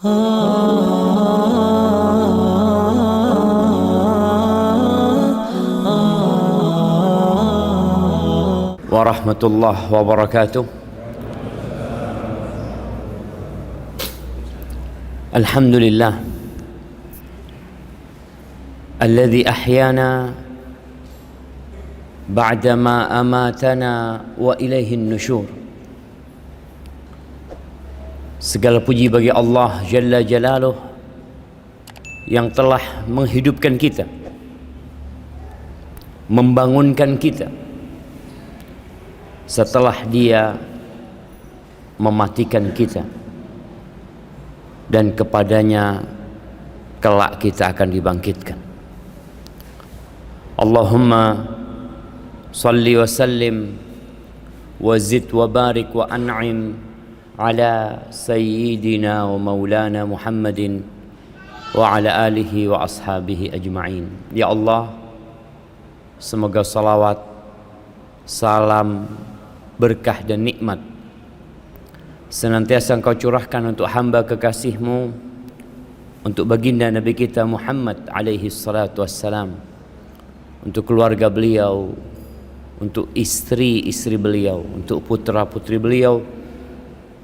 warahmatullahi wabarakatuh. Alhamdulillah alladzi ahyana ba'dama amatana wa ilaihin nusyur. Segala puji bagi Allah Jalla Jalaluh yang telah menghidupkan kita, membangunkan kita setelah Dia mematikan kita, dan kepadanya kelak kita akan dibangkitkan. Allahumma salli wa sallim wa zid wa barik wa an'im ala sayyidina wa maulana Muhammadin wa ala alihi wa ashabihi ajma'in. Ya Allah, semoga salawat, salam, berkah dan nikmat senantiasa Engkau curahkan untuk hamba kekasih-Mu, untuk baginda Nabi kita Muhammad alaihi salatu wassalam, untuk keluarga beliau, untuk istri-istri beliau, untuk putra-putri beliau,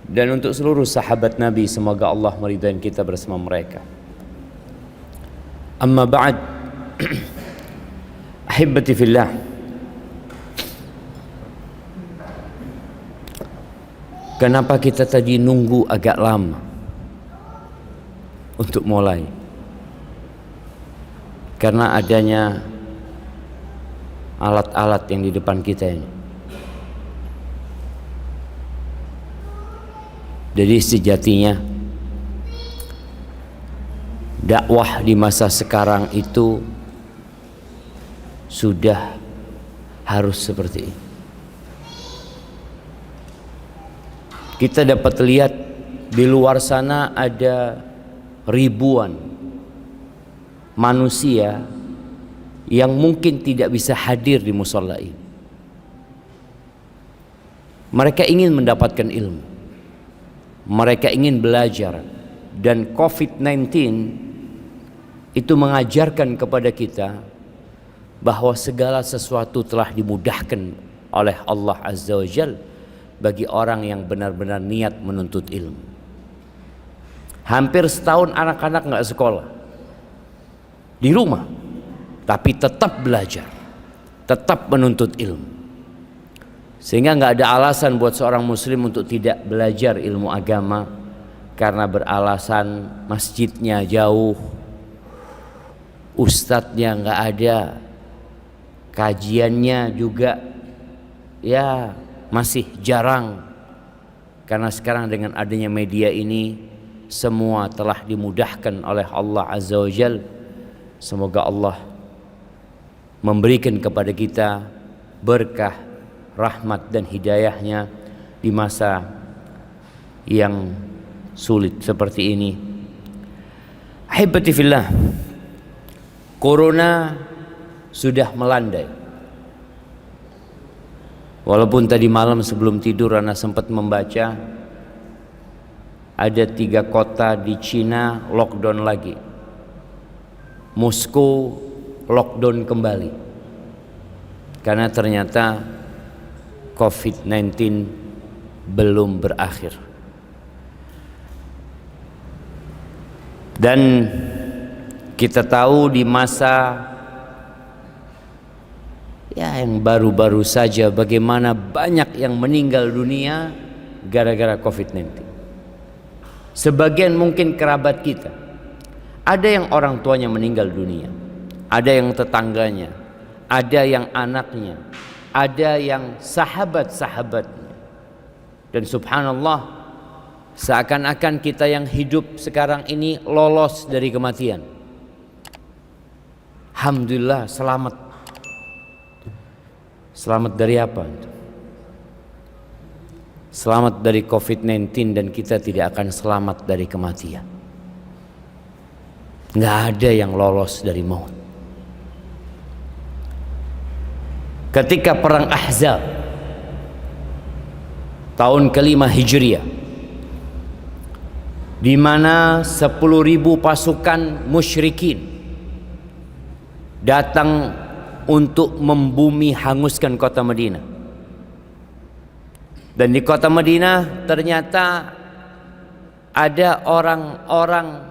dan untuk seluruh sahabat Nabi. Semoga Allah meridai kita bersama mereka. Amma ba'd. Ahibbati fillah, kenapa kita tadi nunggu agak lama untuk mulai? Karena adanya alat-alat yang di depan kita ini. Jadi sejatinya dakwah di masa sekarang itu sudah harus seperti ini. Kita dapat lihat di luar sana ada ribuan manusia yang mungkin tidak bisa hadir di mushola ini. Mereka ingin mendapatkan ilmu, mereka ingin belajar, dan COVID-19 itu mengajarkan kepada kita bahwa segala sesuatu telah dimudahkan oleh Allah Azza wa Jalla bagi orang yang benar-benar niat menuntut ilmu. Hampir setahun anak-anak nggak sekolah, di rumah, tapi tetap belajar, tetap menuntut ilmu. Sehingga nggak ada alasan buat seorang muslim untuk tidak belajar ilmu agama, karena beralasan masjidnya jauh, ustadznya nggak ada, kajiannya juga ya masih jarang. Karena sekarang dengan adanya media ini semua telah dimudahkan oleh Allah Azza wa Jalla. Semoga Allah memberikan kepada kita berkah, rahmat dan hidayahnya di masa yang sulit seperti ini. Ahibati fillah, Corona sudah melandai. Walaupun tadi malam sebelum tidur Ana sempat membaca ada 3 kota di Cina lockdown lagi. Moskow lockdown kembali karena ternyata COVID-19 belum berakhir. Dan kita tahu di masa yang baru-baru saja bagaimana banyak yang meninggal dunia gara-gara COVID-19. Sebagian mungkin kerabat kita, ada yang orang tuanya meninggal dunia, ada yang tetangganya, ada yang anaknya, ada yang sahabat-sahabatnya. Dan subhanallah, seakan-akan kita yang hidup sekarang ini lolos dari kematian. Alhamdulillah, selamat. Selamat dari apa? Selamat dari COVID-19, dan kita tidak akan selamat dari kematian. Nggak ada yang lolos dari maut. Ketika perang Ahzab tahun ke-5 Hijriah, di mana 10.000 pasukan musyrikin datang untuk membumi hanguskan kota Madinah. Dan di kota Madinah ternyata ada orang-orang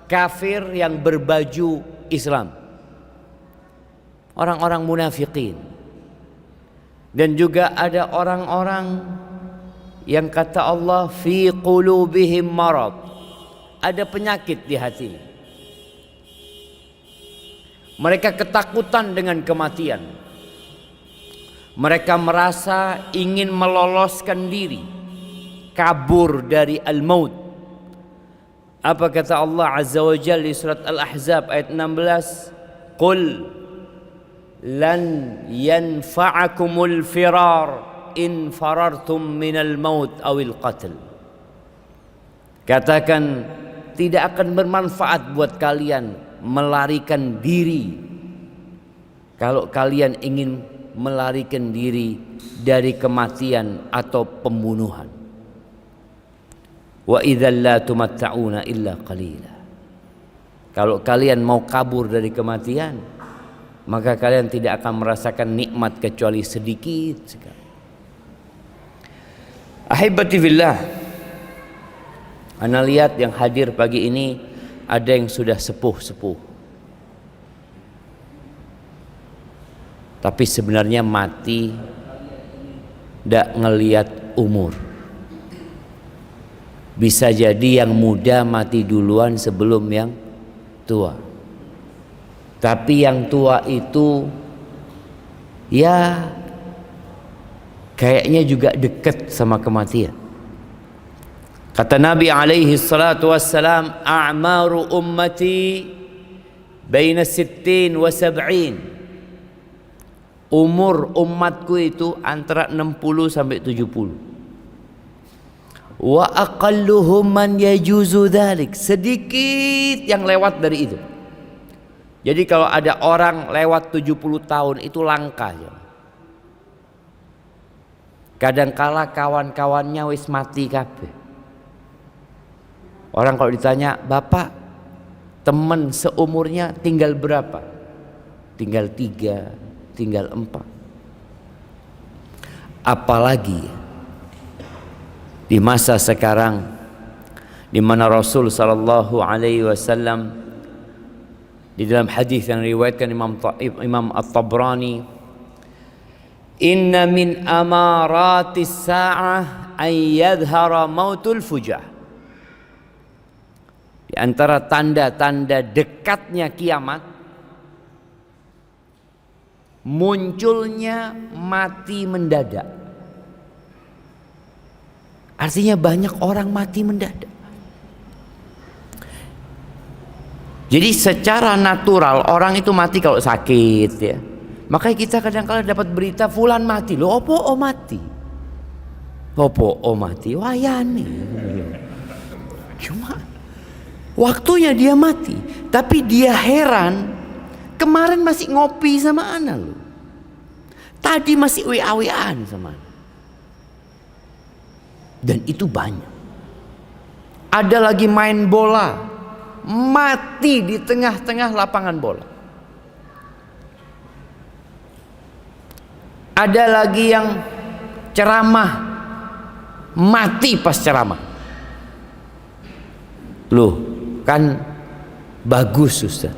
kafir yang berbaju Islam, orang-orang munafikin. Dan juga ada orang-orang yang kata Allah fi qulubihim marad, ada penyakit di hatinya. Mereka ketakutan dengan kematian. Mereka merasa ingin meloloskan diri, kabur dari al-maut. Apa kata Allah Azza wa Jalla di surat Al-Ahzab ayat 16? Qul lan yanfa'akumul firar in farartum minal maut awil qatl. Katakan, tidak akan bermanfaat buat kalian melarikan diri kalau kalian ingin melarikan diri dari kematian atau pembunuhan. Wa idzal la tumatta'una illa qalila. Kalau kalian mau kabur dari kematian, maka kalian tidak akan merasakan nikmat kecuali sedikit sekali. Ahibati fillah, ana lihat yang hadir pagi ini ada yang sudah sepuh-sepuh, tapi sebenarnya mati tidak ngelihat umur. Bisa jadi yang muda mati duluan sebelum yang tua. Tapi yang tua itu ya kayaknya juga dekat sama kematian. Kata Nabi alaihi salatu wassalam, a'maru ummati baina 60 wa 70. Umur umatku itu antara 60 sampai 70. Wa aqalluhum man yajuzu dzalik. Sedikit yang lewat dari itu. Jadi kalau ada orang lewat 70 tahun itu langka ya. Kadangkala kawan-kawannya wis mati kabeh. Orang kalau ditanya, "Bapak, teman seumurnya tinggal berapa?" Tinggal 3, tinggal 4. Apalagi di masa sekarang di mana Rasul sallallahu alaihi wasallam di dalam hadis yang diriwayatkan Imam At-Tabrani, "Inna min amaratis sa'ah an yadhhara mautul fujah." Di antara tanda-tanda dekatnya kiamat, munculnya mati mendadak. Artinya banyak orang mati mendadak. Jadi secara natural orang itu mati kalau sakit ya. Makanya kita kadang-kadang dapat berita fulan mati. Loh, opo mati? Opo mati? Wayane. Cuma waktunya dia mati. Tapi dia heran, kemarin masih ngopi sama ana loh. Tadi masih WA-WA-an sama ana. Dan itu banyak. Ada lagi main bola, mati di tengah-tengah lapangan bola. Ada lagi yang ceramah, mati pas ceramah. Loh, kan bagus Ustaz.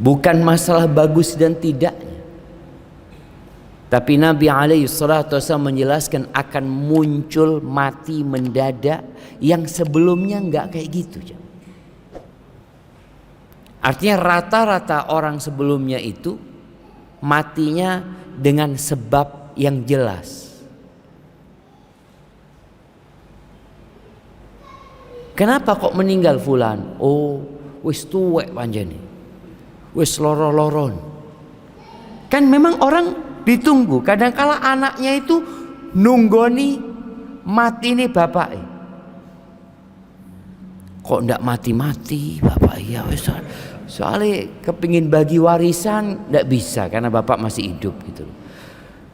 Bukan masalah bagus dan tidaknya. Tapi Nabi alaihi salatu wasallam menjelaskan akan muncul mati mendadak yang sebelumnya enggak kayak gitu. Artinya rata-rata orang sebelumnya itu matinya dengan sebab yang jelas. Kenapa kok meninggal fulan? Oh, wis tuwek panjene. Wis loro-loron. Kan memang orang ditunggu. Kadang-kala anaknya itu nunggoni mati nih bapak. Kok ndak mati-mati bapak? Ya wis, soalnya kepingin bagi warisan ndak bisa karena bapak masih hidup gitu.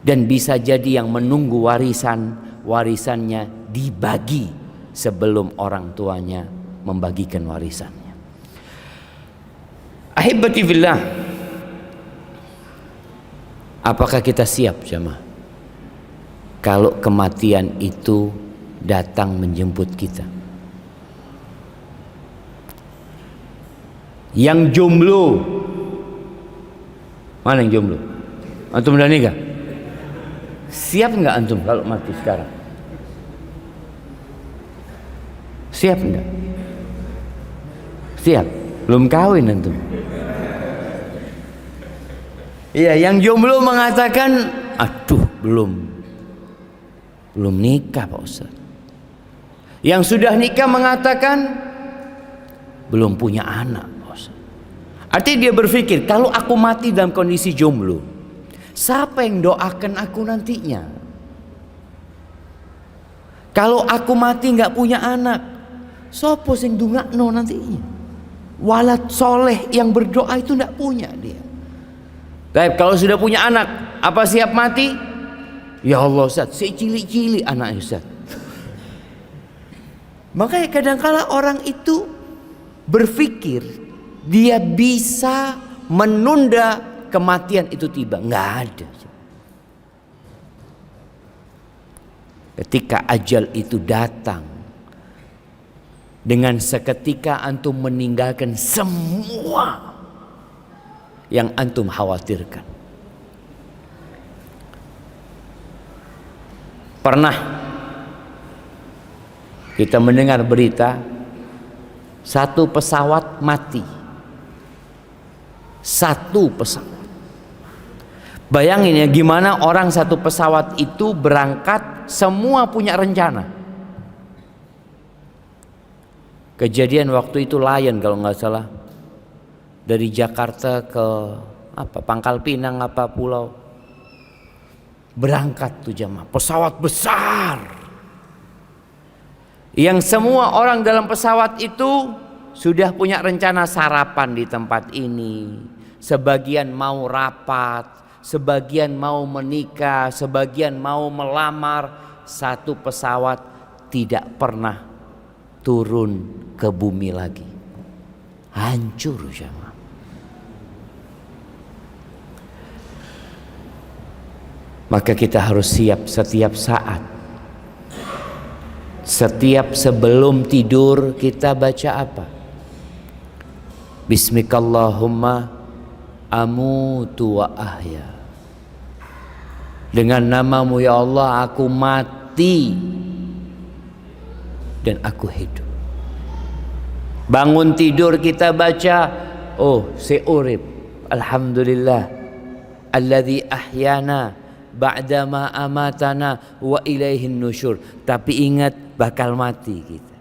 Dan bisa jadi yang menunggu warisannya dibagi sebelum orang tuanya membagikan warisannya. Ahibati fillah, apakah kita siap jemaah kalau kematian itu datang menjemput kita? Yang jomblo, mana yang jomblo? Antum udah nikah? Siap nggak antum kalau mati sekarang? Siap nggak? Siap? Belum kawin antum? Iya, yang jomblo mengatakan, aduh belum nikah Pak Ustaz. Yang sudah nikah mengatakan belum punya anak Pak Ustaz. Artinya dia berpikir, kalau aku mati dalam kondisi jomblo, siapa yang doakan aku nantinya? Kalau aku mati nggak punya anak, sopo sing dungakno nantinya? Walad soleh yang berdoa itu nggak punya dia. Baik, kalau sudah punya anak, apa siap mati? Ya Allah Ustaz, si cilik-cilik anaknya Ustaz. Makanya kadang-kala orang itu berpikir dia bisa menunda kematian itu tiba. Nggak ada. Ketika ajal itu datang, dengan seketika antum meninggalkan semua yang antum khawatirkan. Pernah kita mendengar berita satu pesawat mati. Satu pesawat. Bayangin ya, gimana orang satu pesawat itu berangkat semua punya rencana. Kejadian waktu itu Lion kalau nggak salah, dari Jakarta ke Pangkal Pinang pulau, berangkat tuh jamaah, pesawat besar yang semua orang dalam pesawat itu sudah punya rencana sarapan di tempat ini, sebagian mau rapat, sebagian mau menikah, sebagian mau melamar. Satu pesawat tidak pernah turun ke bumi lagi, hancur jamaah. Maka kita harus siap setiap saat. Setiap sebelum tidur kita baca apa? Bismikallahumma amutu wa ahya. Dengan namamu ya Allah aku mati dan aku hidup. Bangun tidur kita baca, oh seurip, alhamdulillah alladzi ahyana ba'dama amatana wa ilaihin nusyur. Tapi ingat bakal mati kita.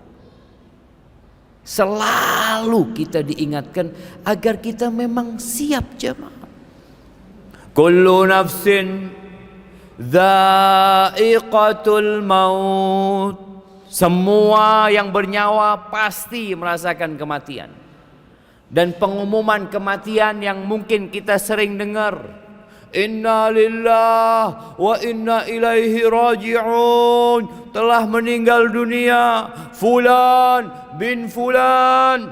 Selalu kita diingatkan agar kita memang siap jemaah. Kullu nafsin dha'iqatul maut. Semua yang bernyawa pasti merasakan kematian. Dan pengumuman kematian yang mungkin kita sering dengar, Inna lillah wa inna ilaihi raji'un, telah meninggal dunia fulan bin fulan.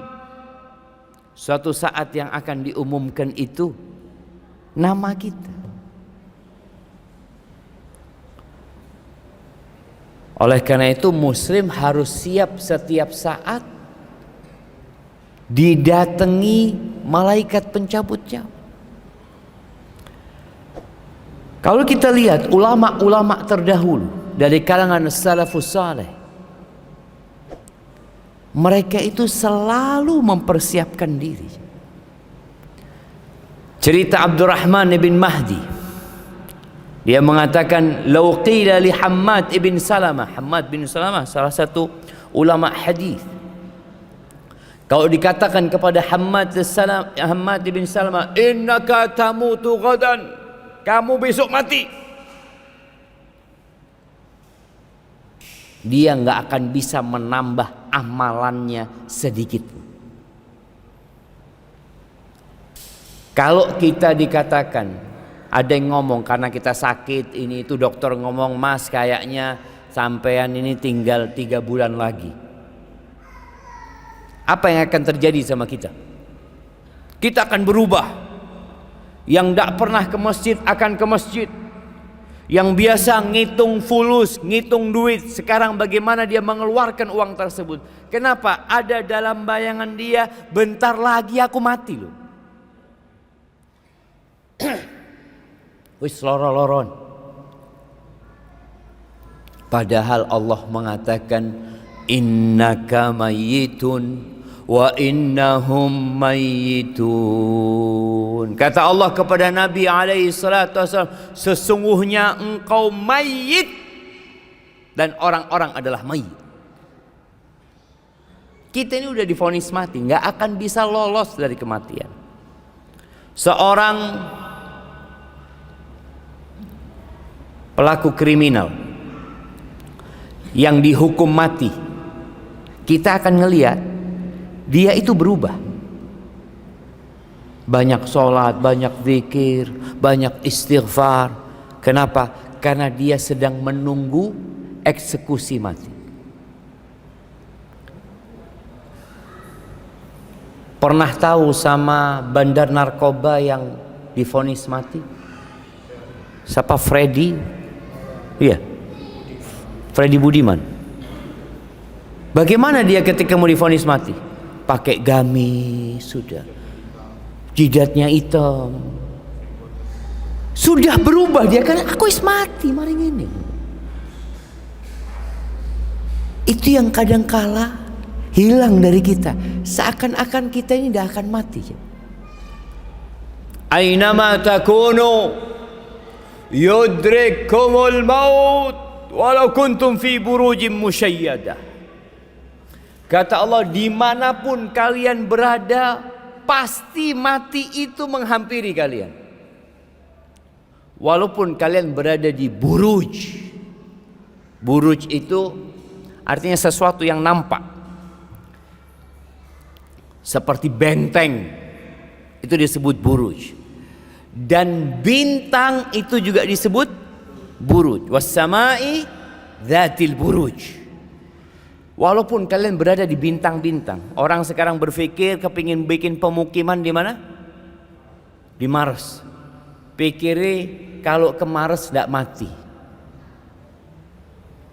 Suatu saat yang akan diumumkan itu nama kita. Oleh karena itu muslim harus siap setiap saat didatangi malaikat pencabut nyawa. Kalau kita lihat ulama-ulama terdahulu dari kalangan salafus saleh, mereka itu selalu mempersiapkan diri. Cerita Abdurrahman bin Mahdi, dia mengatakan, "Lau qila li Hammad bin Salamah." Hammad bin Salamah salah satu ulama hadis. Kalau dikatakan kepada Hammad bin Salamah, "Innaka tamutu ghadan." Kamu besok mati. Dia nggak akan bisa menambah amalannya sedikit. Kalau kita dikatakan, ada yang ngomong karena kita sakit ini itu, dokter ngomong, "Mas kayaknya sampean ini tinggal 3 bulan lagi. Apa yang akan terjadi sama kita? Kita akan berubah. Yang tidak pernah ke masjid akan ke masjid. Yang biasa ngitung fulus, ngitung duit, sekarang bagaimana dia mengeluarkan uang tersebut. Kenapa? Ada dalam bayangan dia, bentar lagi aku mati loh. Wis loro-loron. Padahal Allah mengatakan innaka mayyitun wa innahum mayyitun. Kata Allah kepada Nabi alaihi salatu wasallam, sesungguhnya engkau mayit dan orang-orang adalah mayit. Kita ini udah divonis mati, nggak akan bisa lolos dari kematian. Seorang pelaku kriminal yang dihukum mati, kita akan ngelihat dia itu berubah. Banyak sholat, banyak zikir, banyak istighfar. Kenapa? Karena dia sedang menunggu eksekusi mati. Pernah tahu sama bandar narkoba yang divonis mati? Siapa? Freddy? Iya, Freddy Budiman. Bagaimana dia ketika mau divonis mati? Pakai gamis, sudah. Jidatnya hitam. Sudah berubah dia, karena aku is mati maring ini. Itu yang kadang kala hilang dari kita. Seakan-akan kita ini tidak akan mati. Ainama takunu yudrikumul maut walau kuntum fi burujim musyayyadah. Kata Allah, dimanapun kalian berada, pasti mati itu menghampiri kalian. Walaupun kalian berada di buruj. Buruj itu artinya sesuatu yang nampak, seperti benteng, itu disebut buruj. Dan bintang itu juga disebut buruj. Was-samai dzatil buruj. Walaupun kalian berada di bintang-bintang, orang sekarang berpikir kepingin bikin pemukiman di mana? Di Mars. Pikirnya kalau ke Mars tidak mati.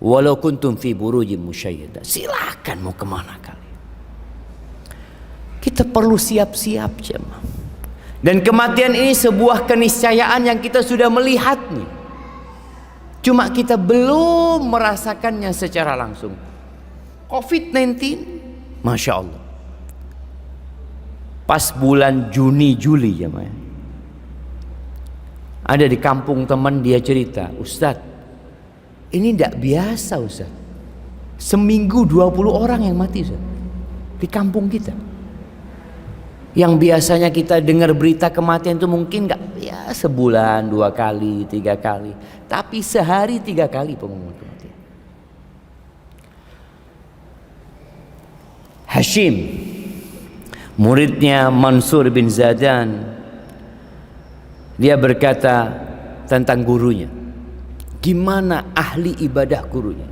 Walau kuntum fi burujim musyayyadah. Silakan mau kemana kalian. Kita perlu siap-siap jemaah. Dan kematian ini sebuah keniscayaan yang kita sudah melihatnya. Cuma kita belum merasakannya secara langsung. COVID-19, Masya Allah. Pas bulan Juni, Juli jemaah. Ada di kampung teman, dia cerita, Ustadz, ini tidak biasa Ustadz. Seminggu 20 orang yang mati Ustadz. Di kampung kita. Yang biasanya kita dengar berita kematian itu mungkin nggak, ya sebulan 2 kali, 3 kali. Tapi sehari 3 kali pengumuman kematian. Hashim, muridnya Mansur bin Zadan, dia berkata tentang gurunya. Gimana ahli ibadah gurunya?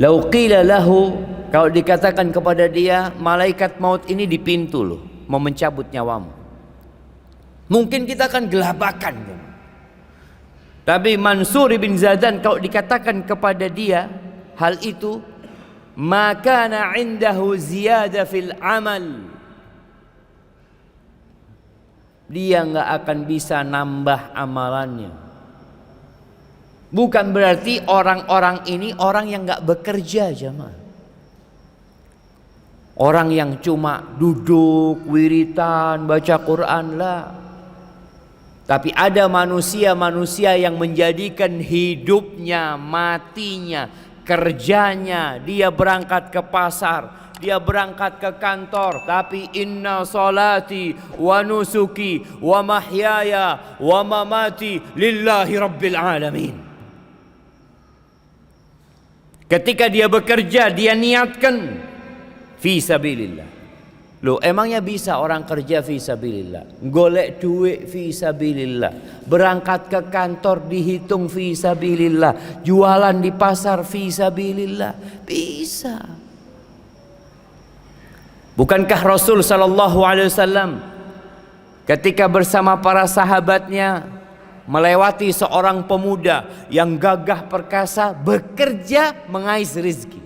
Lau qila lahu, kalau dikatakan kepada dia, malaikat maut ini di pintu loh, mau mencabut nyawamu. Mungkin kita akan gelabakan. Tapi Mansur bin Zadan kalau dikatakan kepada dia hal itu, maka indahu ziyada fil amal. Dia nggak akan bisa nambah amalannya. Bukan berarti orang-orang ini orang yang nggak bekerja jemaah. Orang yang cuma duduk, wiritan, baca Quran lah. Tapi ada manusia-manusia yang menjadikan hidupnya, matinya, kerjanya, dia berangkat ke pasar, dia berangkat ke kantor, tapi inna salati wa nusuki wa mahyaya wa mamati lillahi rabbil alamin. Ketika dia bekerja, dia niatkan fi sabilillah. Loh, emangnya bisa orang kerja fisabilillah, golek duit fisabilillah, berangkat ke kantor dihitung fisabilillah, jualan di pasar fisabilillah? Bisa. Bukankah Rasul sallallahu alaihi wasallam ketika bersama para sahabatnya melewati seorang pemuda yang gagah perkasa bekerja mengais rezeki?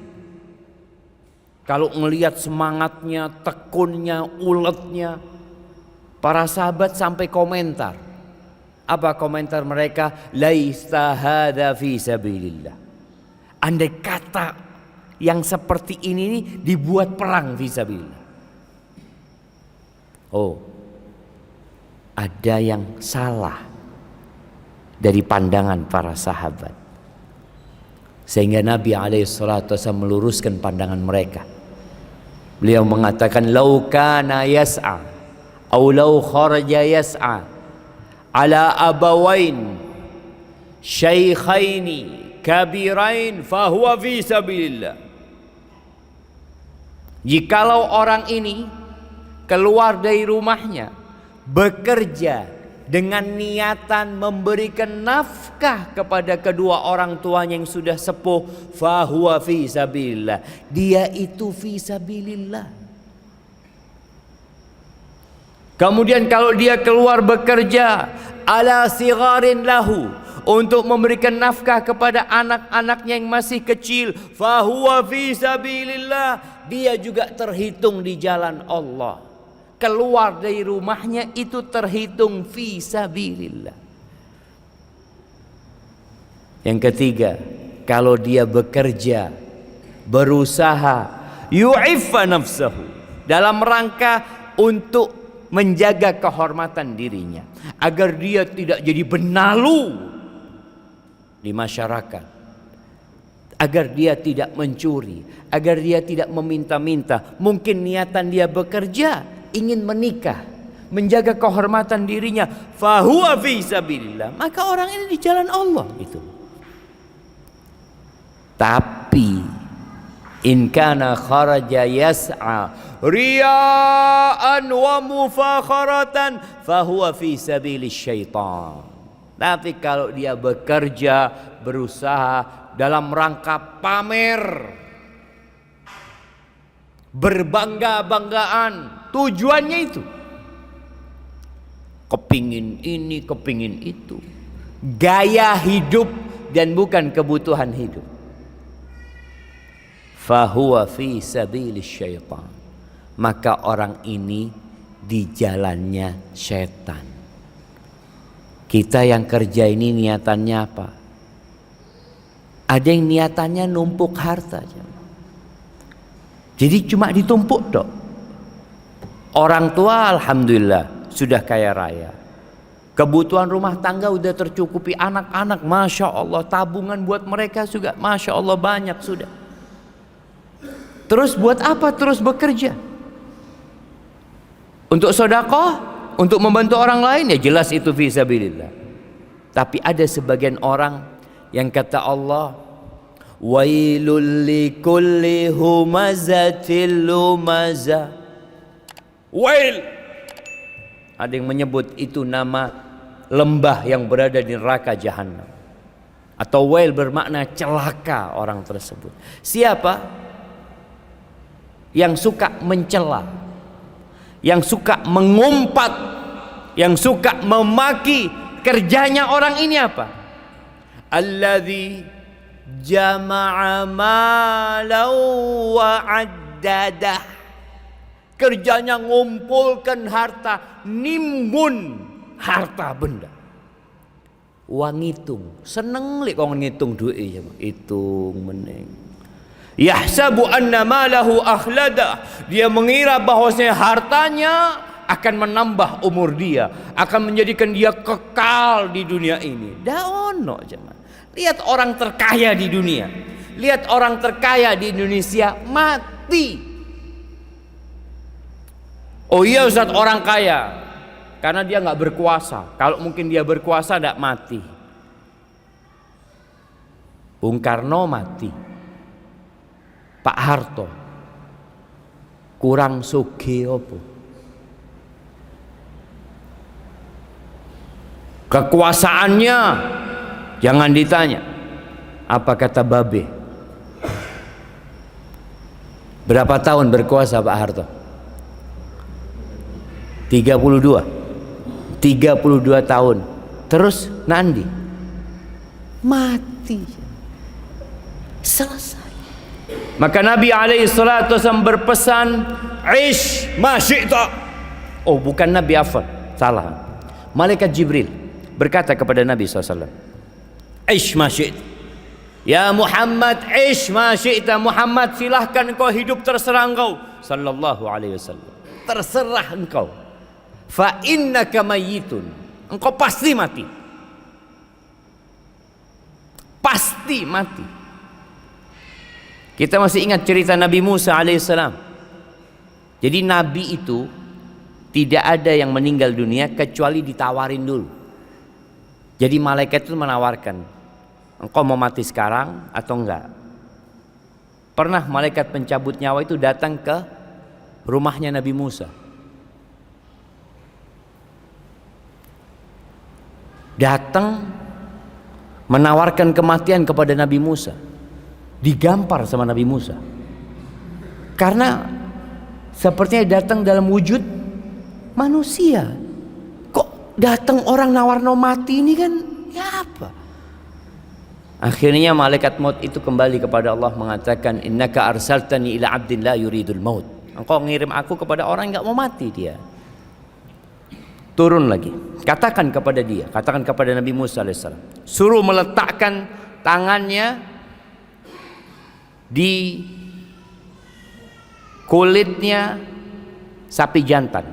Kalau melihat semangatnya, tekunnya, uletnya, para sahabat sampai komentar. Apa komentar mereka? Laisa hadza fi sabilillah. Andai kata yang seperti ini dibuat perang fi sabilillah. Oh, ada yang salah dari pandangan para sahabat, sehingga Nabi alaihissalatu wasallam meluruskan pandangan mereka. Beliau mengatakan, lau kana yas'a aw lau kharaja yas'a ala abawain syaikhaini kabirain fahuwa fi sabilillah. Jikalau orang ini keluar dari rumahnya bekerja dengan niatan memberikan nafkah kepada kedua orang tuanya yang sudah sepuh, fahuwa fi sabilillah, dia itu fi sabilillah. Kemudian kalau dia keluar bekerja ala sigharin lahu, untuk memberikan nafkah kepada anak-anaknya yang masih kecil, fahuwa fi sabilillah, dia juga terhitung di jalan Allah. Keluar dari rumahnya itu terhitung fi sabilillah. Yang ketiga, kalau dia bekerja, berusaha, yu'iffa nafsahu, dalam rangka untuk menjaga kehormatan dirinya, agar dia tidak jadi benalu di masyarakat, agar dia tidak mencuri, agar dia tidak meminta-minta. Mungkin niatan dia bekerja ingin menikah, menjaga kehormatan dirinya, fahuwa fi sabilillah, maka orang ini di jalan Allah itu. Tapi in kana kharaja yas'a riya'an wa mufakharatan fahuwa fi sabilis syaitan. Tapi kalau dia bekerja, berusaha dalam rangka pamer, berbangga-banggaan, tujuannya itu kepingin ini, kepingin itu, gaya hidup dan bukan kebutuhan hidup, fahuwa fi sabilis syaitan, maka orang ini di jalannya setan. Kita yang kerja ini niatannya apa? Ada yang niatannya numpuk harta, jadi cuma ditumpuk dok. Orang tua alhamdulillah sudah kaya raya, kebutuhan rumah tangga udah tercukupi, anak-anak masya Allah, tabungan buat mereka juga masya Allah banyak sudah. Terus buat apa terus bekerja? Untuk sedekah, untuk membantu orang lain, ya jelas itu fi sabilillah. Tapi ada sebagian orang yang kata Allah, wailul likulli humazatil lumazah. Wail, ada yang menyebut itu nama lembah yang berada di neraka jahanam, atau wail bermakna celaka orang tersebut. Siapa yang suka mencela, yang suka mengumpat, yang suka memaki, kerjanya orang ini apa? Alladzi jama'a malau wa addadah, kerjanya ngumpulkan harta, nimbun harta benda. Wang ngitung, seneng lek kau ngitung duit, hitung meneng. Yahsabu anna malahu akhlada, dia mengira bahwasanya hartanya akan menambah umur dia, akan menjadikan dia kekal di dunia ini. Daono jaman. Lihat orang terkaya di dunia, lihat orang terkaya di Indonesia mati. Oh iya Ustaz, orang kaya karena dia nggak berkuasa. Kalau mungkin dia berkuasa tidak mati. Bung Karno mati, Pak Harto Kurang sugih apa? Kekuasaannya jangan ditanya. Apa kata Babe? Berapa tahun berkuasa Pak Harto? 32 tahun. Terus Nandi mati, selesai. Maka Nabi SAW berpesan, "Ish ma syi'ta." Oh, bukan Nabi, afwan, salah. Malaikat Jibril berkata kepada Nabi SAW, "Ish ma syi'ta." Ya Muhammad, ish ma syi'ta. Muhammad, silahkan engkau hidup, terserah engkau. Sallallahu alaihi wasallam, terserah engkau. Fa innaka mayyitun. Engkau pasti mati. Pasti mati. Kita masih ingat cerita Nabi Musa alaihissalam. Jadi Nabi itu tidak ada yang meninggal dunia kecuali ditawarin dulu. Jadi malaikat itu menawarkan, engkau mau mati sekarang atau enggak? Pernah malaikat pencabut nyawa itu datang ke rumahnya Nabi Musa. Datang menawarkan kematian kepada Nabi Musa. Digampar sama Nabi Musa. Karena sepertinya datang dalam wujud manusia. Kok datang orang nawar-no mati ini kan? Ya apa? Akhirnya malaikat maut itu kembali kepada Allah mengatakan, "Innaka arsaltani ila 'abdin la yuridul maut." Engkau ngirim aku kepada orang yang enggak mau mati dia. Turun lagi. Katakan kepada dia, katakan kepada Nabi Musa alaihissalam, suruh meletakkan tangannya di kulitnya sapi jantan.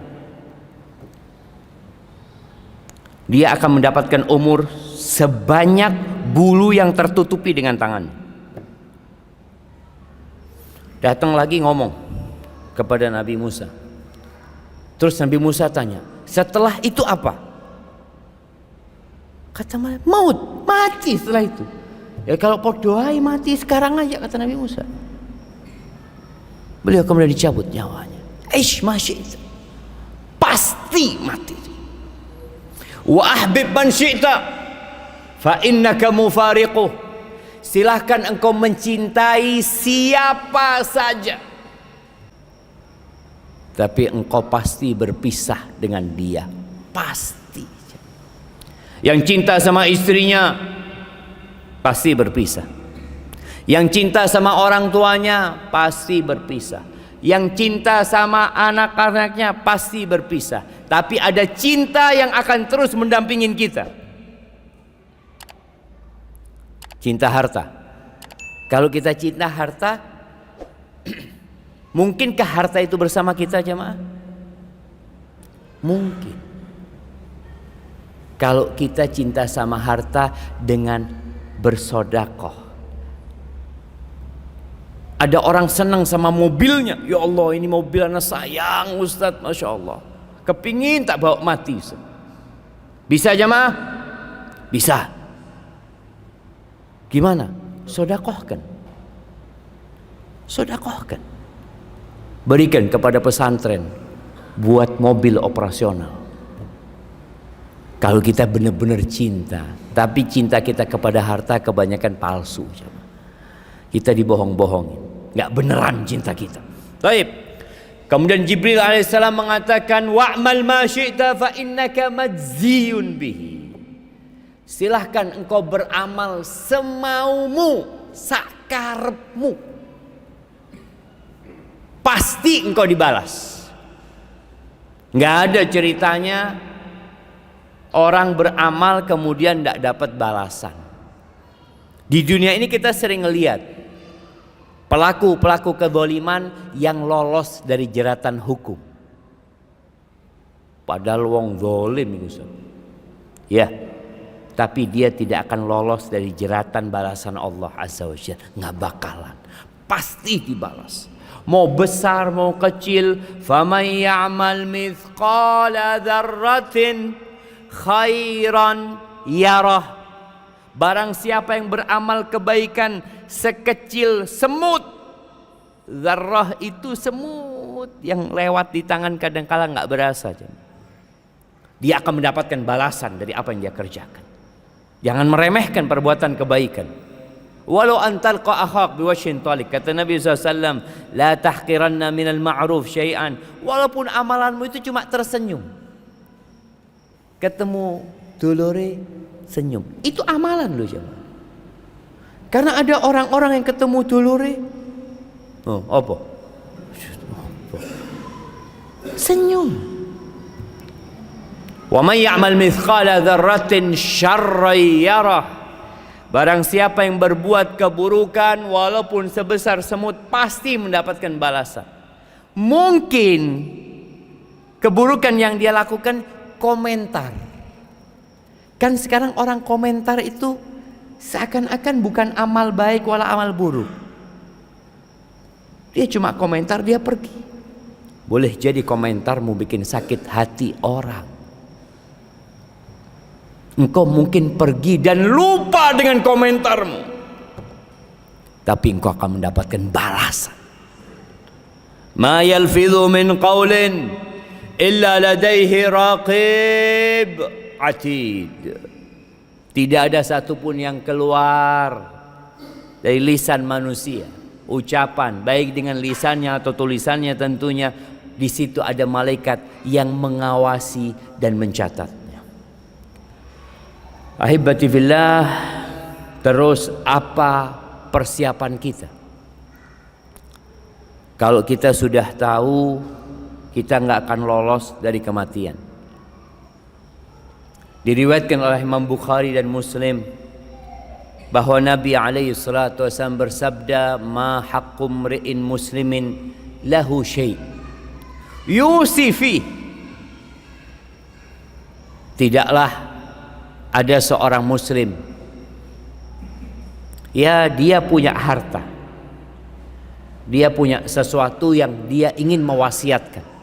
Dia akan mendapatkan umur sebanyak bulu yang tertutupi dengan tangan. Datang lagi ngomong kepada Nabi Musa. Terus Nabi Musa tanya, setelah itu apa? Kata malaikat, maut, mati setelah itu. Ya kalau podoai mati sekarang aja, kata Nabi Musa. Beliau kemudian dicabut nyawanya. Ish masyid, pasti mati. Wa ahbib man syi'ta fa innaka mufariquh. Silahkan engkau mencintai siapa saja, tapi engkau pasti berpisah dengan dia. Pasti. Yang cinta sama istrinya pasti berpisah. Yang cinta sama orang tuanya pasti berpisah. Yang cinta sama anak-anaknya pasti berpisah. Tapi ada cinta yang akan terus mendampingin kita. Cinta harta. Kalau kita cinta harta, mungkinkah harta itu bersama kita, jemaah? Mungkin. Kalau kita cinta sama harta dengan bersodakoh. Ada orang senang sama mobilnya. Ya Allah, ini mobil anak sayang Ustadz, Masya Allah. Kepingin tak bawa mati Ustadz. Bisa jemaah? Bisa. Gimana? Sodakohkan. Sodakohkan. Berikan kepada pesantren buat mobil operasional. Kalau kita benar-benar cinta, tapi cinta kita kepada harta kebanyakan palsu. Kita dibohong-bohongin, nggak beneran cinta kita. Baik. Kemudian Jibril alaihissalam mengatakan, wa'mal ma syi'ta fa innaka majziyun bihi. Silahkan engkau beramal semaumu, sakarepmu. Pasti engkau dibalas. Nggak ada ceritanya orang beramal kemudian tidak dapat balasan. Di dunia ini kita sering ngelihat pelaku-pelaku kezaliman yang lolos dari jeratan hukum. Padahal wong zalim itu. Ya, tapi dia tidak akan lolos dari jeratan balasan Allah Azza wa Jalla. Nggak bakalan. Pasti dibalas. Mau besar mau kecil, faman ya'mal mithqala dzarratin khairan yarah. Barang siapa yang beramal kebaikan sekecil semut. Zarrah itu semut. semut yang lewat di tangan kadang-kala nggak berasa. Dia akan mendapatkan balasan dari apa yang dia kerjakan. Jangan meremehkan perbuatan kebaikan. Walau antalqa akhak biwajhin talik, kata Nabi SAW, la tahqiranna minal ma'ruf syai'an. Walaupun amalanmu itu cuma tersenyum, ketemu dulure senyum, itu amalan loh jemaah. Karena ada orang-orang yang ketemu dulure, apa? Senyum. Wa may ya'mal mithqala dzarratin syarran yarah. Barang siapa yang berbuat keburukan walaupun sebesar semut, pasti mendapatkan balasan. Mungkin keburukan yang dia lakukan komentar. Kan sekarang orang komentar itu seakan-akan bukan amal baik wala amal buruk. Dia cuma komentar, dia pergi. Boleh jadi komentarmu bikin sakit hati orang. Engkau mungkin pergi dan lupa dengan komentarmu, tapi engkau akan mendapatkan balasan. Ma yalfidhu min qawlin illa ladaihi raqib atid. Tidak ada satupun yang keluar dari lisan manusia, ucapan baik dengan lisannya atau tulisannya, tentunya di situ ada malaikat yang mengawasi dan mencatatnya. Ahibati fillah, terus apa persiapan kita? Kalau kita sudah tahu kita nggak akan lolos dari kematian. Diriwayatkan oleh Imam Bukhari dan Muslim bahwa Nabi alaihi salatu wasallam bersabda, ma haqqum ri'in muslimin lahu syai' yusifi. Tidaklah ada seorang muslim, ya dia punya harta, dia punya sesuatu yang dia ingin mewasiatkan.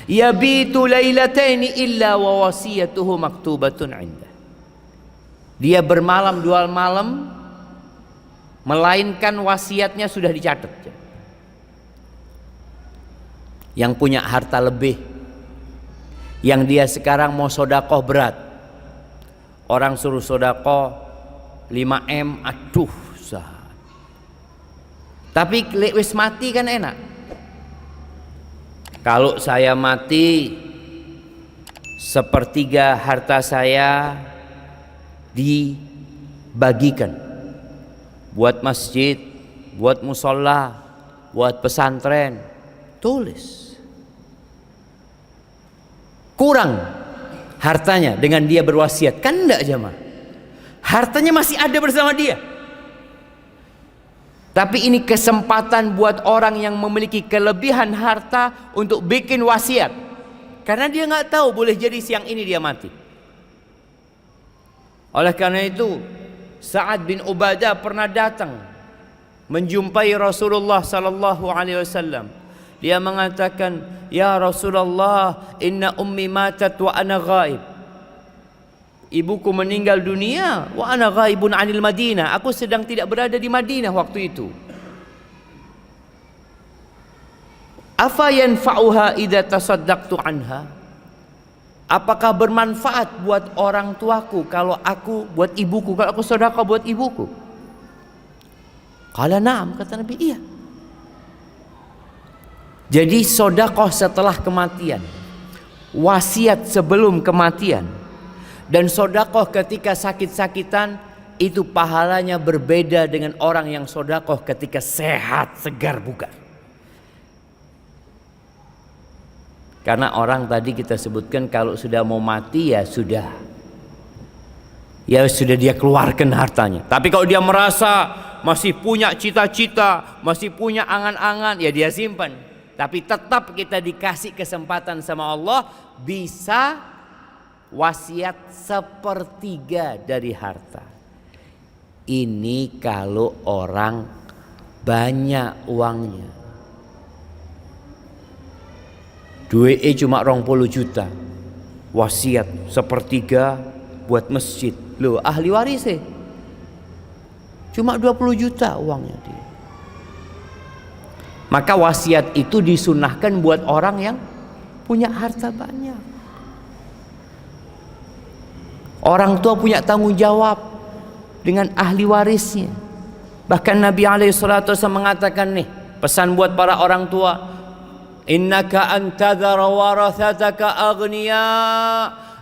Yabitu lailataini illa wa wasiyatuhu maktubatun indah. Dia bermalam 2 malam melainkan wasiatnya sudah dicatat. Yang punya harta lebih, yang dia sekarang mau sodakoh berat, orang suruh sodakoh 5M, aduh sah. Tapi wis mati kan enak. Kalau saya mati, 1/3 harta saya dibagikan buat masjid, buat musola, buat pesantren. Tulis. Kurang hartanya dengan dia berwasiat, kan enggak jemaah? Hartanya masih ada bersama dia. Tapi ini kesempatan buat orang yang memiliki kelebihan harta untuk bikin wasiat. Karena dia nggak tahu, boleh jadi siang ini dia mati. Oleh karena itu, Sa'ad bin Ubadah pernah datang menjumpai Rasulullah sallallahu alaihi wasallam. Dia mengatakan, "Ya Rasulullah, inna ummi matat wa ana ghaib." Ibuku meninggal dunia, wa ana ghaibun 'anil Madinah. Aku sedang tidak berada di Madinah waktu itu. Afa yanfa'uha idza tasaddaqtu anha? Apakah bermanfaat buat orang tuaku kalau aku buat ibuku, kalau aku sedekah buat ibuku? Qala na'am, kata Nabi, iya. Jadi sedekah setelah kematian, wasiat sebelum kematian, dan sedekah ketika sakit-sakitan, itu pahalanya berbeda dengan orang yang sedekah ketika sehat, segar, bugar. Karena orang tadi kita sebutkan kalau sudah mau mati ya sudah dia keluarkan hartanya. Tapi kalau dia merasa masih punya cita-cita, masih punya angan-angan, ya dia simpan. Tapi tetap kita dikasih kesempatan sama Allah bisa wasiat 1/3 dari harta. Ini kalau orang banyak uangnya. Duitnya cuma 20 juta. Wasiat 1/3 buat masjid. Loh, ahli waris cuma 20 juta uangnya dia. Maka wasiat itu disunahkan buat orang yang punya harta banyak. Orang tua punya tanggung jawab dengan ahli warisnya. Bahkan Nabi SAW mengatakan nih, pesan buat para orang tua, innaka antadhara warathataka aghniya,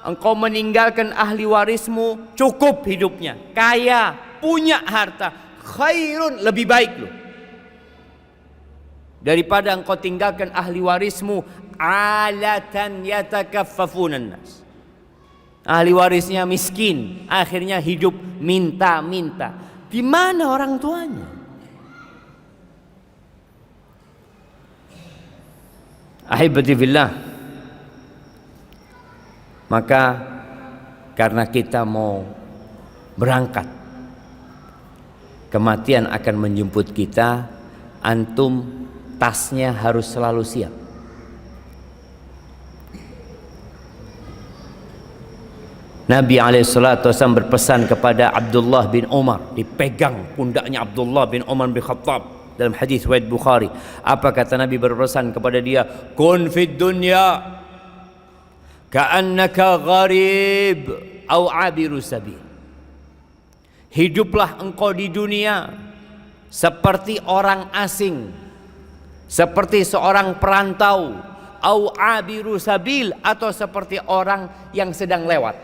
engkau meninggalkan ahli warismu cukup hidupnya, kaya, punya harta, khairun, lebih baik loh, daripada engkau tinggalkan ahli warismu alatan yatakaffafunan nas, ahli warisnya miskin, akhirnya hidup minta-minta. Di mana orang tuanya? Ahibati fillah. Maka karena kita mau berangkat, kematian akan menjemput kita, antum tasnya harus selalu siap. Nabi SAW berpesan kepada Abdullah bin Umar, dipegang pundaknya Abdullah bin Umar bin Khattab dalam hadis riwayat Bukhari. Apa kata Nabi berpesan kepada dia? Kun fid dunya ka'annaka gharib au abiru sabil. Hiduplah engkau di dunia seperti orang asing, seperti seorang perantau, au abiru sabil, atau seperti orang yang sedang lewat,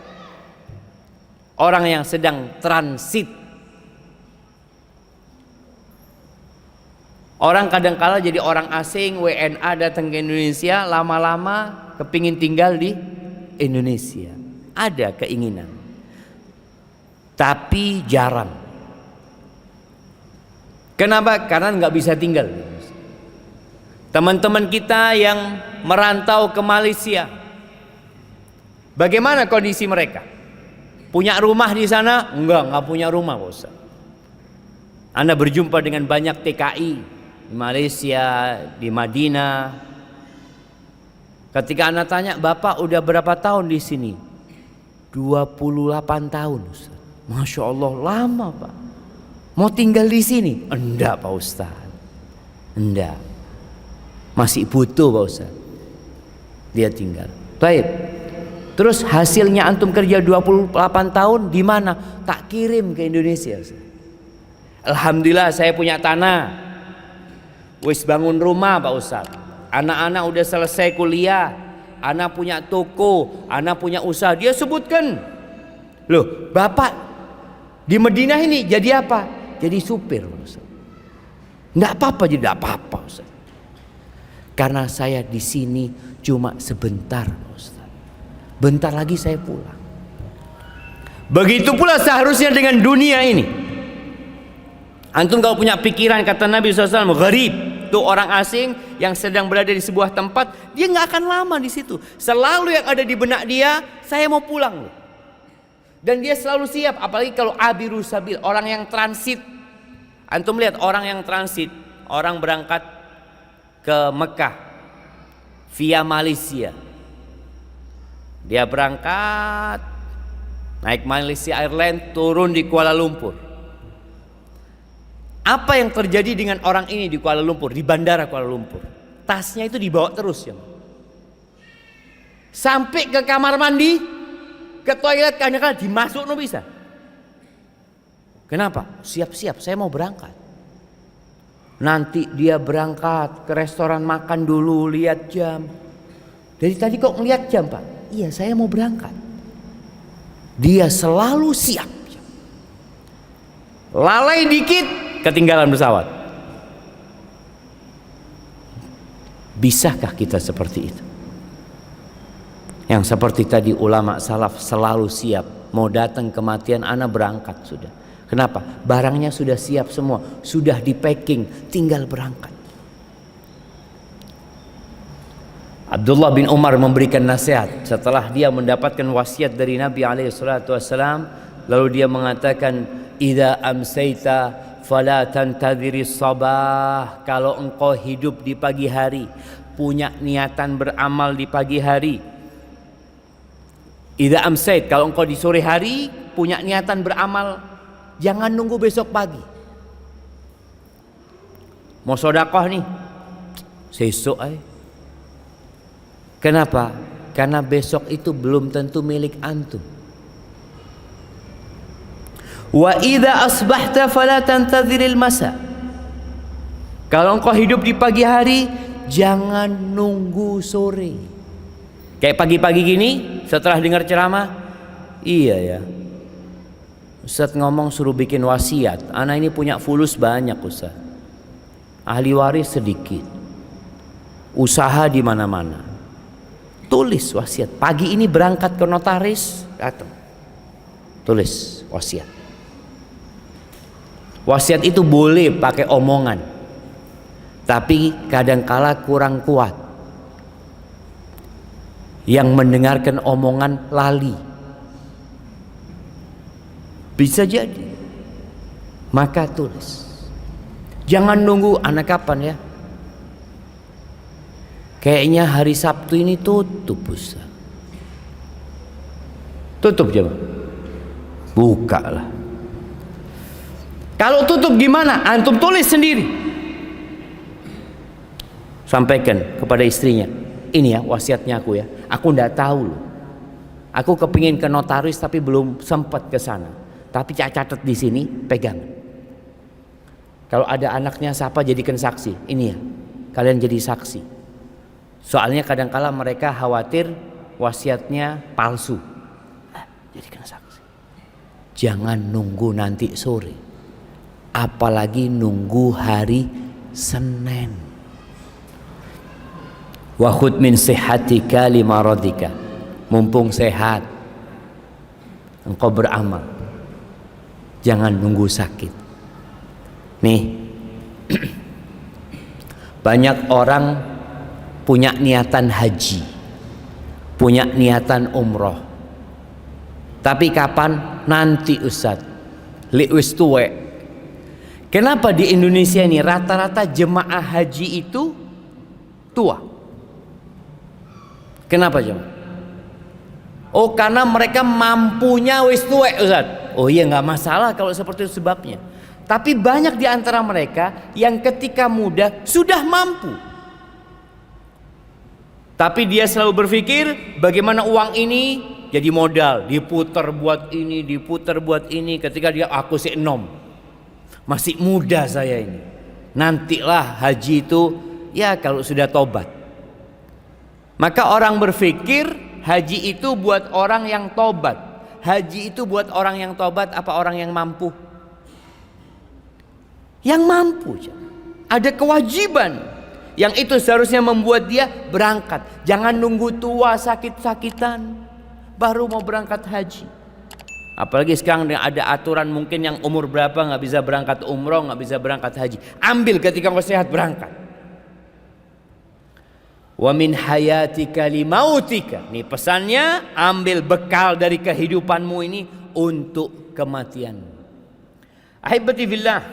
orang yang sedang transit. Orang kadang-kala jadi orang asing, WNA datang ke Indonesia, lama-lama kepingin tinggal di Indonesia. Ada keinginan, tapi jarang. Kenapa? Karena nggak bisa tinggal. Teman-teman kita yang merantau ke Malaysia, bagaimana kondisi mereka? Punya rumah di sana? Enggak punya rumah, Pak Ustaz. Anda berjumpa dengan banyak TKI di Malaysia, di Madinah. Ketika Anda tanya, Bapak udah berapa tahun di sini? 28 tahun, Ustaz. Masya Allah, lama, Pak. Mau tinggal di sini? Enggak, Pak Ustaz. Enggak. Masih butuh, Pak Ustaz. Dia tinggal. Baik. Terus hasilnya antum kerja 28 tahun di mana? Tak kirim ke Indonesia. Alhamdulillah saya punya tanah. Wis bangun rumah, Pak Ustaz. Anak-anak udah selesai kuliah. Anak punya toko, anak punya usaha. Dia sebutkan, loh, Bapak di Madinah ini jadi apa? Jadi supir, Pak Ustaz. Enggak apa-apa, jadi enggak apa-apa, Ustaz. Karena saya di sini cuma sebentar, Pak Ustaz. Bentar lagi saya pulang. Begitu pula seharusnya dengan dunia ini. Antum kalau punya pikiran, kata Nabi SAW, gharib, itu orang asing yang sedang berada di sebuah tempat, dia nggak akan lama di situ. Selalu yang ada di benak dia, saya mau pulang. Dan dia selalu siap, apalagi kalau abiru sabil, orang yang transit. Antum lihat orang yang transit, orang berangkat ke Mekah via Malaysia. Dia berangkat naik Malaysia Airlines, turun di Kuala Lumpur. Apa yang terjadi dengan orang ini di Kuala Lumpur, di bandara Kuala Lumpur? Tasnya itu dibawa terus ya. Sampai ke kamar mandi, ke toilet, kadang-kadang dimasuk no bisa. Kenapa? Siap-siap, saya mau berangkat. Nanti dia berangkat ke restoran, makan dulu, lihat jam. Dari tadi kok ngeliat jam, Pak? Iya, saya mau berangkat. Dia selalu siap. Lalai dikit, ketinggalan pesawat. Bisakah kita seperti itu? Yang seperti tadi ulama salaf selalu siap. Mau datang kematian, ana berangkat sudah. Kenapa? Barangnya sudah siap semua, sudah di packing, tinggal berangkat. Abdullah bin Umar memberikan nasihat setelah dia mendapatkan wasiat dari Nabi SAW. Lalu dia mengatakan, idza amsayta fala tantadhiri sabah. Kalau engkau hidup di pagi hari, punya niatan beramal di pagi hari. Idza amsayt, kalau engkau di sore hari punya niatan beramal, jangan nunggu besok pagi. Mau sedekah nih, Sesok Kenapa? Karena besok itu belum tentu milik antum. Wa idza asbahta fala tantadhiril masa. Kalau engkau hidup di pagi hari, jangan nunggu sore. Kayak pagi-pagi gini setelah dengar ceramah, iya ya, Ustaz ngomong suruh bikin wasiat. Anak ini punya fulus banyak Ustaz, ahli waris sedikit, usaha di mana-mana. Tulis wasiat. Pagi ini berangkat ke notaris, datang, tulis wasiat. Wasiat itu boleh pakai omongan, tapi kadangkala kurang kuat. Yang mendengarkan omongan lali, bisa jadi. Maka tulis. Jangan nunggu anak kapan ya. Kayaknya hari Sabtu ini tutup Ustaz. Tutup jam. Buka lah. Kalau tutup gimana? Antum tulis sendiri. Sampaikan kepada istrinya. Ini ya wasiatnya aku ya. Aku ndak tahu loh. Aku kepingin ke notaris tapi belum sempat ke sana. Tapi catat di sini, pegang. Kalau ada anaknya siapa jadikan saksi. Ini ya. Kalian jadi saksi. Soalnya kadangkala mereka khawatir wasiatnya palsu. Jadikan saksi. Jangan nunggu nanti sore. Apalagi nunggu hari Senin. Wa khudh min sihhatika li maradika. Mumpung sehat engkau beramal. Jangan nunggu sakit. Nih. Banyak orang punya niatan haji, punya niatan umroh. Tapi kapan? Nanti Ustaz. Li wis tuwek. Kenapa di Indonesia ini rata-rata jemaah haji itu tua? Kenapa jemaah? Oh karena mereka mampunya wis tuwek Ustaz. Oh iya nggak masalah kalau seperti itu sebabnya. Tapi banyak di antara mereka yang ketika muda sudah mampu. Tapi dia selalu berpikir bagaimana uang ini jadi modal, diputar buat ini, diputar buat ini. Ketika dia aku si enom, masih muda saya ini. Nantilah haji itu ya kalau sudah tobat. Maka orang berpikir haji itu buat orang yang tobat. Haji itu buat orang yang tobat apa orang yang mampu? Yang mampu. Ada kewajiban. Yang itu seharusnya membuat dia berangkat. Jangan nunggu tua sakit-sakitan baru mau berangkat haji. Apalagi sekarang ada aturan mungkin yang umur berapa nggak bisa berangkat umroh, nggak bisa berangkat haji. Ambil ketika kau sehat berangkat. Wa min hayatika limautika. Nih pesannya, ambil bekal dari kehidupanmu ini untuk kematian. Ahibati fillah,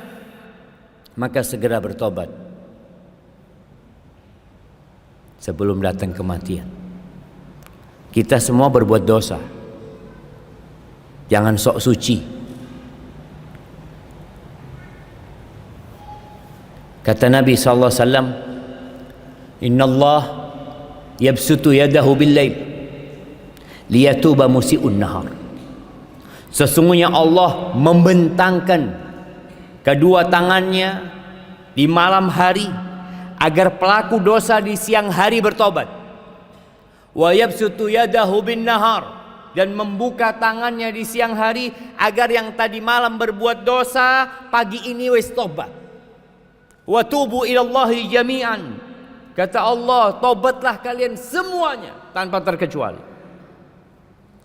maka segera bertobat sebelum datang kematian. Kita semua berbuat dosa. Jangan sok suci. Kata Nabi SAW, Inna Allah yabsutu yadahu bil-lail liyatuba musi'un nahar. Sesungguhnya Allah membentangkan kedua tangannya di malam hari agar pelaku dosa di siang hari bertobat. Wa yabsutu yadahu bin nahar, dan membuka tangannya di siang hari agar yang tadi malam berbuat dosa pagi ini wis tobat. Wa tubu ilallahi jami'an. Kata Allah, tobatlah kalian semuanya tanpa terkecuali.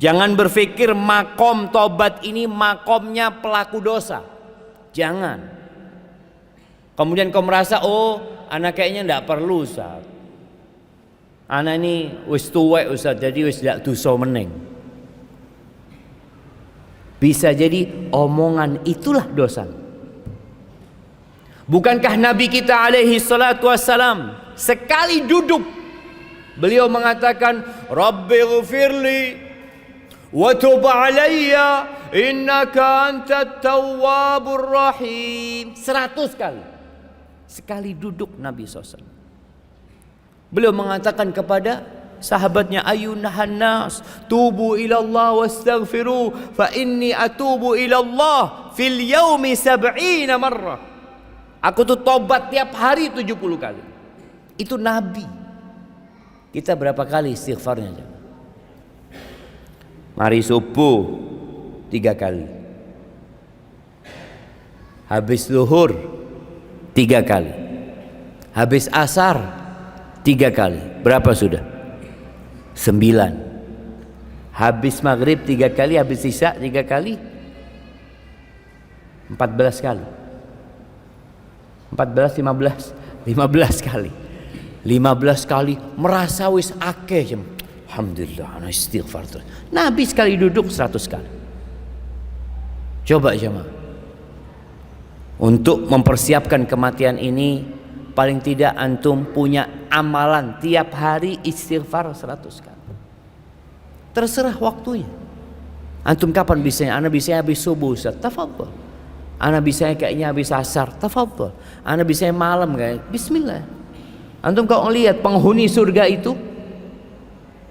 Jangan berpikir makom tobat ini makomnya pelaku dosa. Jangan. Kemudian kau merasa, oh anak kayaknya tidak perlu Ustaz. Anak ini wis tuwek Ustaz, jadi wis tidak dosa meneng. Bisa jadi omongan itulah dosa. Bukankah Nabi kita alaihi salatu wassalam sekali duduk beliau mengatakan Rabbighfirli wa tub alayya innaka antat tawwabur rahim 100 kali. Sekali duduk Nabi SAW. Beliau mengatakan kepada sahabatnya, ayunahan nas, tubu ilallah wastaghfiru fa inni atubu ilallah fil yaumi 70 marrah. Aku tuh tobat tiap hari 70 kali. Itu Nabi. Kita berapa kali istighfarnya? Mari subuh 3 kali, habis zuhur 3 kali, habis asar 3 kali. Berapa sudah? 9. Habis maghrib 3 kali, habis isya 3 kali, 14 kali. 14, 15 kali. 15 kali merasa wis akeh. Alhamdulillah, ana istighfar terus. Nabi sekali duduk 100 kali. Coba jemaah, untuk mempersiapkan kematian ini, paling tidak antum punya amalan tiap hari istighfar 100 kali. Terserah waktunya. Antum kapan bisanya? Ana bisanya habis subuh, Ustaz. Tafadhol. Ana bisanya kayaknya habis asar. Tafadhol. Ana bisanya malam kayak. Bismillah. Antum kalau lihat penghuni surga itu,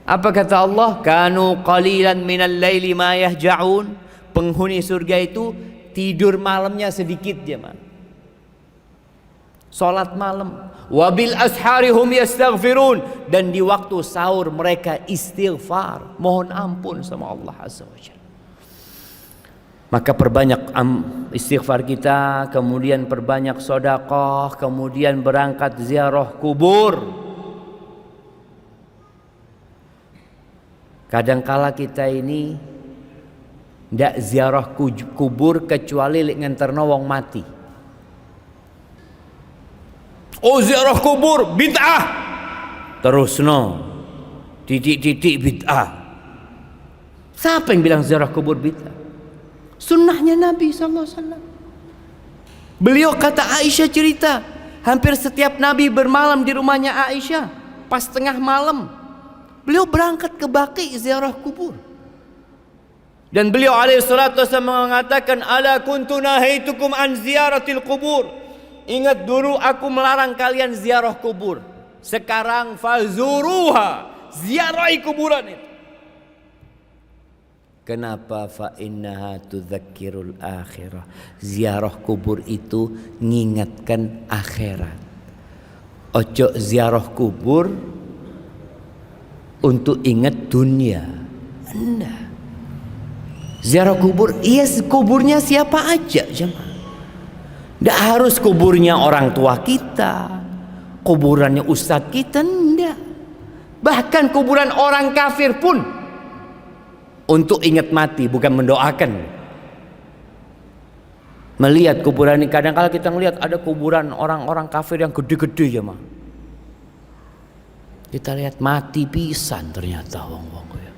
apa kata Allah? Kanu qalilan minal laili ma yahja'un. Penghuni surga itu tidur malamnya sedikit jemaah. Salat malam. Wabil asharihum yastaghfirun. Dan di waktu sahur mereka istighfar, mohon ampun sama Allah Azza wa Jalla. Maka perbanyak istighfar kita, kemudian perbanyak sedekah, kemudian berangkat ziarah kubur. Kadangkala kita ini ndak ziarah kubur kecuali lek nganterno wong mati. Oh, ziarah kubur bid'ah. Terusno. Titik-titik bid'ah. Siapa yang bilang ziarah kubur bid'ah? Sunnahnya Nabi SAW. Beliau kata Aisyah cerita, hampir setiap Nabi bermalam di rumahnya Aisyah. Pas tengah malam beliau berangkat ke Baqi ziarah kubur. Dan beliau alaihi salatu wasallam mengatakan, ala kuntu nahaitukum an ziyaratil kubur. Ingat dulu aku melarang kalian ziarah kubur. Sekarang fazuruha, ziarahi kuburan itu. Kenapa? Fa innaha tudzakirul akhirah. Ziarah kubur itu mengingatkan akhirat. Ojo ziarah kubur untuk ingat dunia. Enggak. Ziarah kubur, iya kuburnya siapa aja jemaah. Enggak harus kuburnya orang tua kita, kuburannya ustadz kita, enggak. Bahkan kuburan orang kafir pun untuk ingat mati, bukan mendoakan. Melihat kuburan ini, kadang-kadang kita melihat ada kuburan orang-orang kafir yang gede-gede ya mah. Kita lihat mati pisan ternyata wong-wong ya.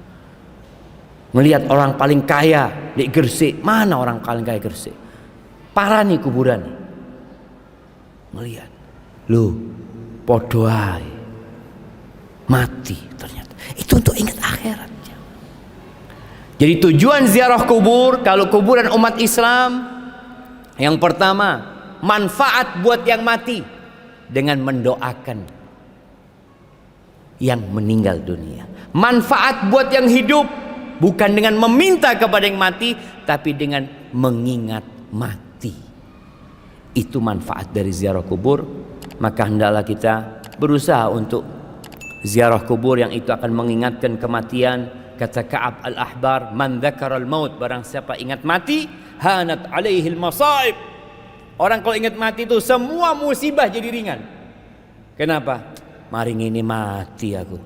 Melihat orang paling kaya di Gresik, mana orang paling kaya Gresik? Parah nih kuburan. Melihat, loh, podo ae. Mati ternyata. Itu untuk ingat akhirat. Jadi tujuan ziarah kubur, kalau kuburan umat Islam, yang pertama, manfaat buat yang mati dengan mendoakan yang meninggal dunia. Manfaat buat yang hidup bukan dengan meminta kepada yang mati, tapi dengan mengingat mati. Itu manfaat dari ziarah kubur. Maka hendaklah kita berusaha untuk ziarah kubur yang itu akan mengingatkan kematian. Kata Ka'ab al-Ahbar, man dzakara al-maut, barang siapa ingat mati, hanat alaihil masaib. Orang kalau ingat mati itu semua musibah jadi ringan. Kenapa? Maring ini mati aku,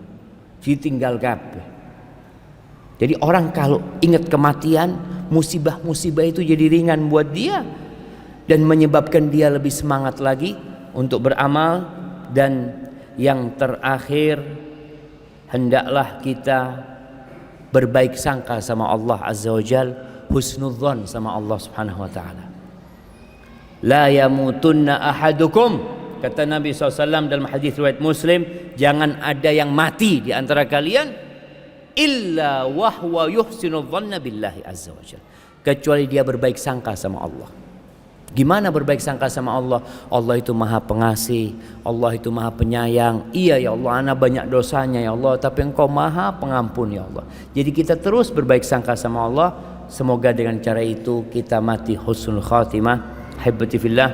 ditinggal kabeh. Jadi orang kalau ingat kematian, musibah-musibah itu jadi ringan buat dia dan menyebabkan dia lebih semangat lagi untuk beramal. Dan yang terakhir, hendaklah kita berbaik sangka sama Allah Azza wa Jal, husnudzon sama Allah Subhanahu wa taala. La yamutunna ahadukum, kata Nabi SAW dalam hadis riwayat Muslim, jangan ada yang mati di antara kalian illa wahwa yuhsinudzanna billahi azza wa Jal, kecuali dia berbaik sangka sama Allah. Gimana berbaik sangka sama Allah? Allah itu maha pengasih, Allah itu maha penyayang. Iya ya Allah, ana banyak dosanya ya Allah, tapi Engkau maha pengampun ya Allah. Jadi kita terus berbaik sangka sama Allah. Semoga dengan cara itu kita mati husnul khatimah. Haibati fillah,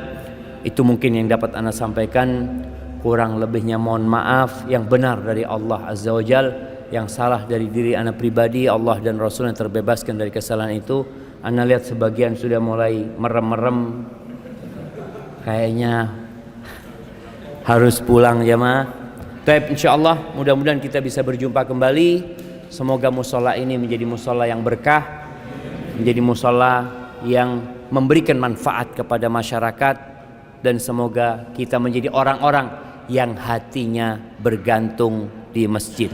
itu mungkin yang dapat ana sampaikan. Kurang lebihnya mohon maaf. Yang benar dari Allah Azza wa Jal, yang salah dari diri ana pribadi, Allah dan Rasul yang terbebaskan dari kesalahan itu. Ana lihat sebagian sudah mulai merem-merem, kayaknya harus pulang jamaah. Taib, insyaallah mudah-mudahan kita bisa berjumpa kembali. Semoga musola ini menjadi musola yang berkah, menjadi musola yang memberikan manfaat kepada masyarakat, dan semoga kita menjadi orang-orang yang hatinya bergantung di masjid.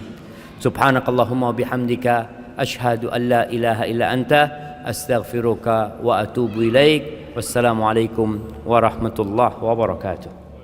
Subhanakallahumma bihamdika asyhadu an la ilaha illa anta astaghfiruka wa atubu ilaik. Wassalamualaikum warahmatullahi wabarakatuh.